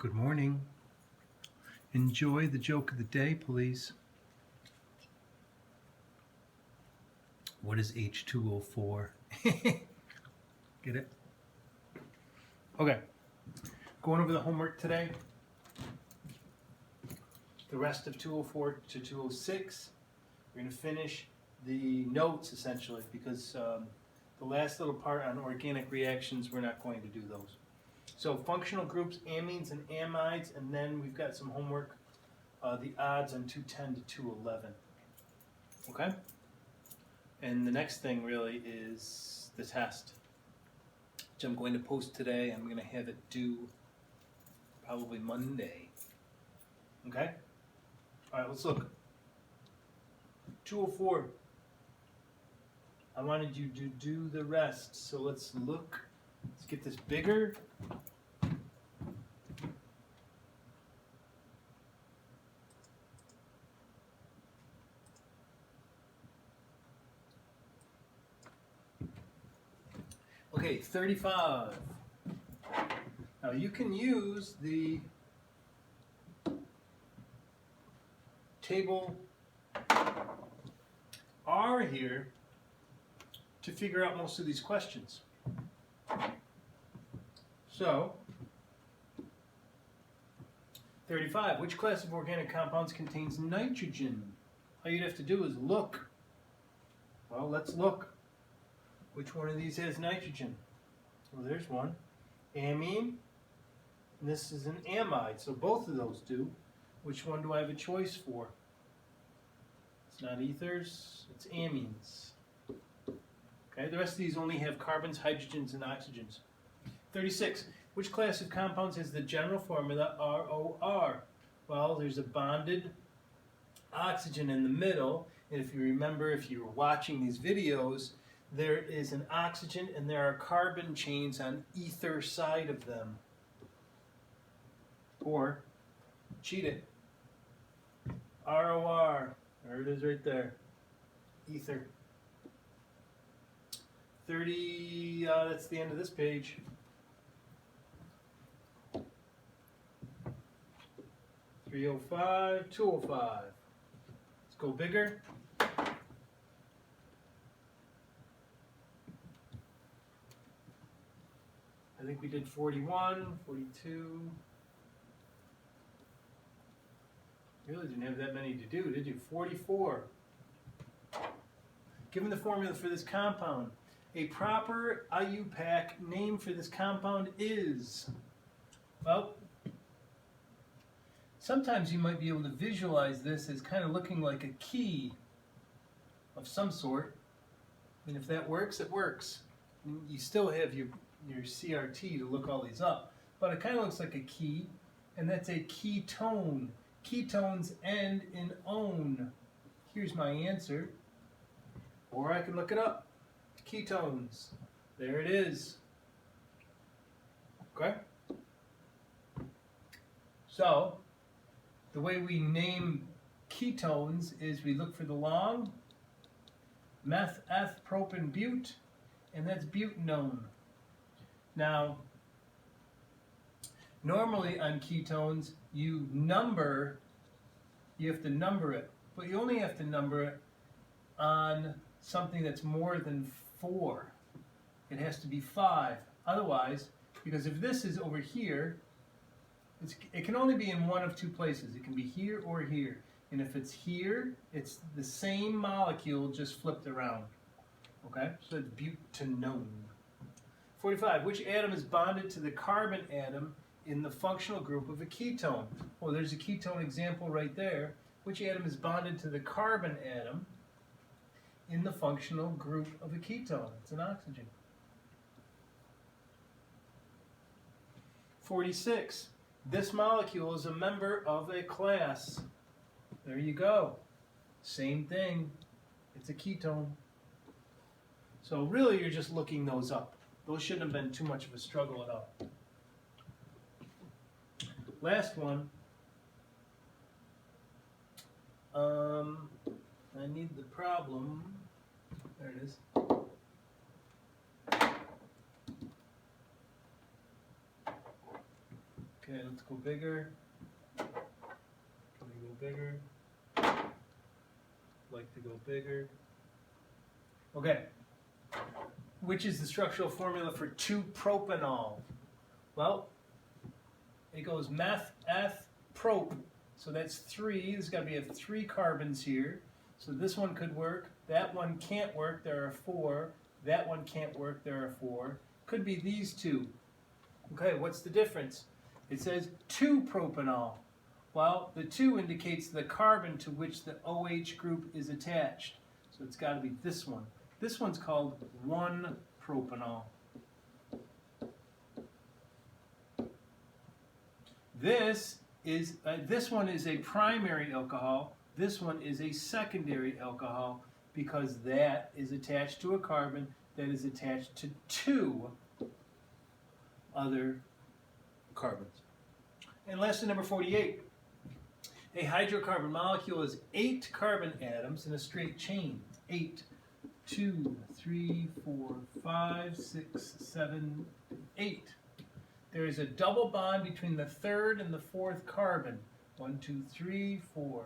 Good morning. Enjoy the joke of the day, please. What is H2O4? Get it? Okay. Going over the homework today. The rest of 204 to 206. We're going to finish the notes essentially because the last little part on organic reactions, we're not going to do those. So functional groups, amines and amides, and then we've got some homework, the odds on 210 to 211. Okay? And the next thing really is the test, which I'm going to post today. I'm going to have it due probably Monday. Okay? All right, let's look. 204. I wanted you to do the rest, so let's look. Let's get this bigger. Okay, 35. Now you can use the table R here to figure out most of these questions. So, 35. Which class of organic compounds contains nitrogen? All you'd have to do is look. Well, let's look. Which one of these has nitrogen? Well, there's one. Amine. And this is an amide, so both of those do. Which one do I have a choice for? It's not ethers, it's amines. Okay, the rest of these only have carbons, hydrogens, and oxygens. 36. Which class of compounds has the general formula ROR? Well, there's a bonded oxygen in the middle, and if you remember, if you were watching these videos, there is an oxygen and there are carbon chains on either side of them. Or, cheat it. ROR. There it is right there. Ether. 30, that's the end of this page. $305, $205. Let's go bigger. I think we did 41, 42. Really didn't have that many to do, did you? 44. Given the formula for this compound, a proper IUPAC name for this compound is, well, sometimes you might be able to visualize this as kind of looking like a key of some sort. And if that works, it works. You still have your CRT to look all these up. But it kind of looks like a key, and that's a ketone. Ketones end in -one. Here's my answer. Or I can look it up. Ketones. There it is. Okay? So, the way we name ketones is we look for the long, meth, eth, propane, bute, and that's butanone. Now, normally on ketones, you have to number it, but you only have to number it on something that's more than 4. It has to be 5. Otherwise, because if this is over here, it can only be in one of two places. It can be here or here. And if it's here, it's the same molecule just flipped around. Okay? So it's butanone. 45. Which atom is bonded to the carbon atom in the functional group of a ketone? Well, there's a ketone example right there. Which atom is bonded to the carbon atom in the functional group of a ketone? It's an oxygen. 46. This molecule is a member of a class. There you go. Same thing. It's a ketone. So really you're just looking those up. Those shouldn't have been too much of a struggle at all. Last one. I need the problem. There it is. Okay, let's go bigger. Can we go bigger? Like to go bigger. Okay. Which is the structural formula for 2-propanol? Well, it goes meth, eth, prop. So that's 3. There's got to be 3 carbons here. So this one could work. That one can't work. There are 4. That one can't work. There are 4. Could be these 2. Okay, what's the difference? It says 2-propanol. Well, the 2 indicates the carbon to which the OH group is attached. So it's got to be this one. This one's called 1-propanol. This one is a primary alcohol. This one is a secondary alcohol because that is attached to a carbon that is attached to 2 other carbons. And lesson number 48. A hydrocarbon molecule is 8 carbon atoms in a straight chain. 8. 2, 3, 4, 5, 6, 7, 8. There is a double bond between the 3rd and the 4th carbon. 1, 2, 3, 4.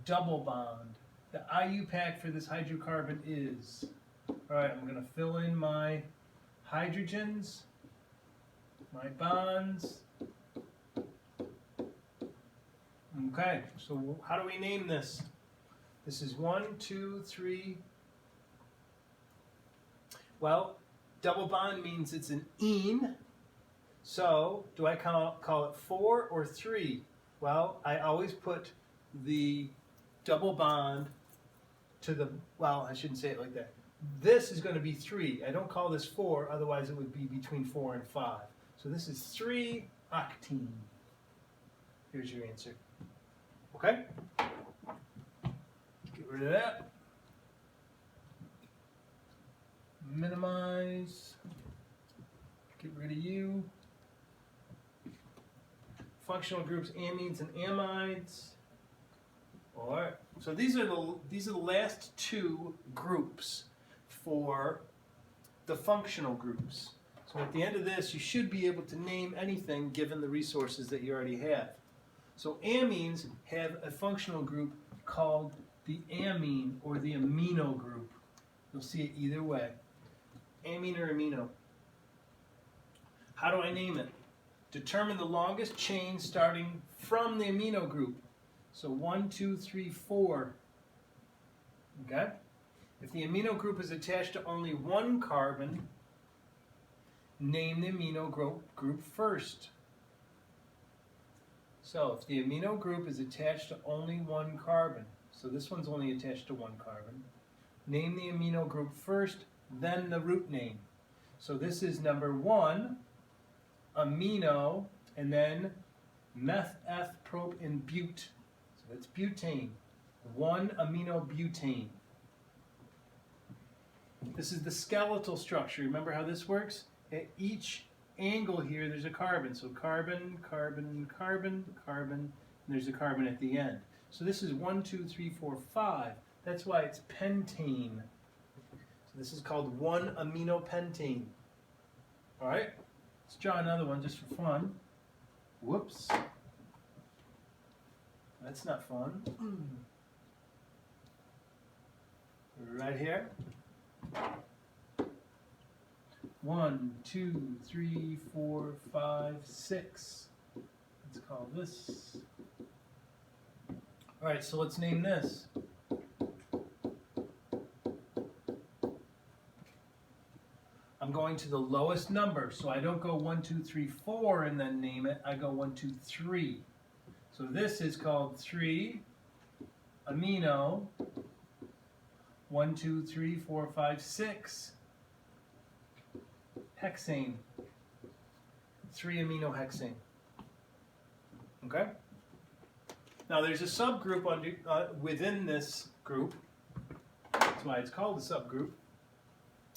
Double bond. The IUPAC for this hydrocarbon is, all right, I'm going to fill in my hydrogens, my bonds. Okay, so how do we name this? This is 1, 2, 3. Well, double bond means it's an ene. So, do I call it 4 or 3? Well, I always put the double bond to the, well, I shouldn't say it like that. This is going to be 3. I don't call this 4, otherwise it would be between 4 and 5. So this is 3-octene. Here's your answer. Okay? Get rid of that. Minimize. Get rid of you. Functional groups, amines and amides. All right. So these are the last 2 groups for the functional groups. So at the end of this, you should be able to name anything given the resources that you already have. So amines have a functional group called the amine or the amino group. You'll see it either way. Amine or amino. How do I name it? Determine the longest chain starting from the amino group. So 1, 2, 3, 4. Okay? If the amino group is attached to only 1 carbon, name the amino group first. So if the amino group is attached to only 1 carbon, so this one's only attached to 1 carbon, name the amino group first, then the root name. So this is number 1, amino, and then meth, eth, prop, and bute. So that's butane. 1-aminobutane. This is the skeletal structure. Remember how this works? At each angle here, there's a carbon. So carbon, carbon, carbon, carbon, and there's a carbon at the end. So this is 1, 2, 3, 4, 5. That's why it's pentane. So this is called 1-aminopentane. All right? Let's draw another one just for fun. Whoops. That's not fun. Right here. 1, 2, 3, 4, 5, 6. Let's call this. All right, so let's name this. I'm going to the lowest number, so I don't go 1, 2, 3, 4 and then name it. I go 1, 2, 3. So this is called 3-amino. 1, 2, 3, 4, 5, 6. Hexane. 3-aminohexane. Okay? Now there's a subgroup within this group. That's why it's called a subgroup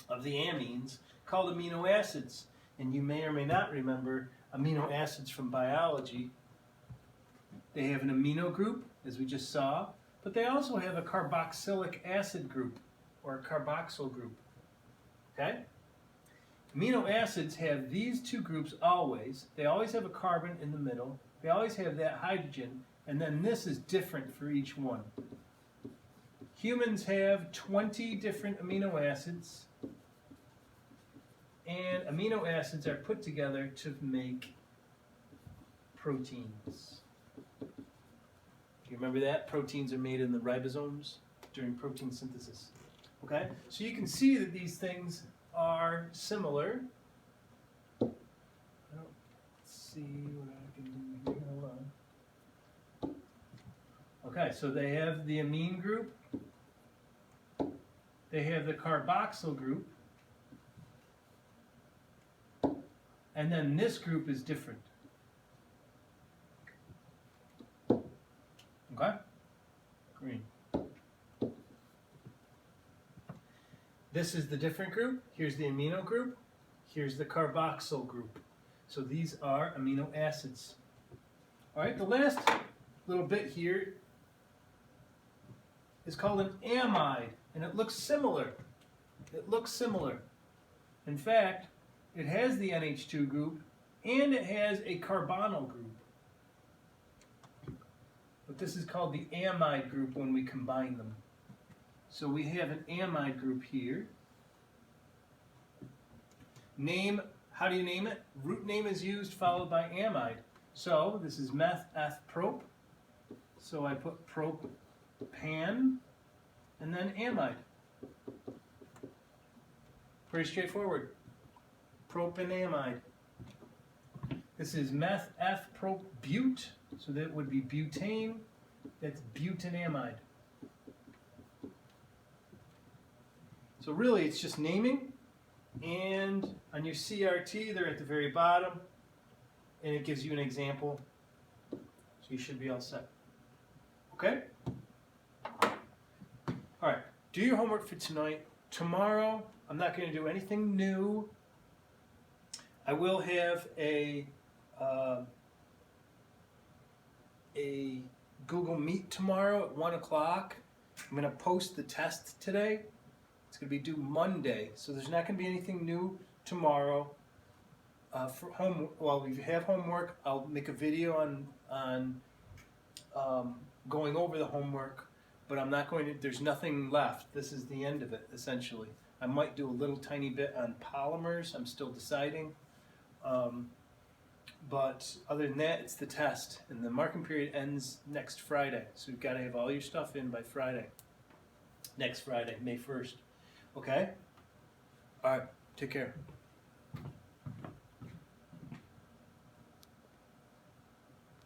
of the amines, called amino acids. And you may or may not remember amino acids from biology. They have an amino group, as we just saw, but they also have a carboxylic acid group, or a carboxyl group. Okay? Amino acids have these two groups always. They always have a carbon in the middle. They always have that hydrogen, and then this is different for each one. Humans have 20 different amino acids, and amino acids are put together to make proteins. You remember that? Proteins are made in the ribosomes during protein synthesis. Okay? So you can see that these things are similar. I don't see what I can do here. Hold on. Okay, so they have the amine group. They have the carboxyl group. And then this group is different. Okay? Green. This is the different group. Here's the amino group. Here's the carboxyl group. So these are amino acids. All right, the last little bit here is called an amide, and it looks similar. It looks similar. In fact, it has the NH2 group, and it has a carbonyl group. But this is called the amide group when we combine them. So we have an amide group here. Name, how do you name it? Root name is used followed by amide. So this is meth, eth, prop. So I put propan and then amide. Pretty straightforward. Propanamide. This is meth, eth, prop, bute. So that would be butane. That's butanamide. So really, it's just naming, and on your CRT, they're at the very bottom, and it gives you an example. So you should be all set. Okay? All right. Do your homework for tonight. Tomorrow, I'm not going to do anything new. I will have a Google Meet tomorrow at 1 o'clock. I'm going to post the test today. It's going to be due Monday, so there's not going to be anything new tomorrow. For well, if you have homework, I'll make a video on going over the homework, but I'm not going to. There's nothing left. This is the end of it, essentially. I might do a little tiny bit on polymers. I'm still deciding. But other than that, it's the test, and the marking period ends next Friday, so you've got to have all your stuff in by Friday. Next Friday, May 1st. Okay? All right. Take care.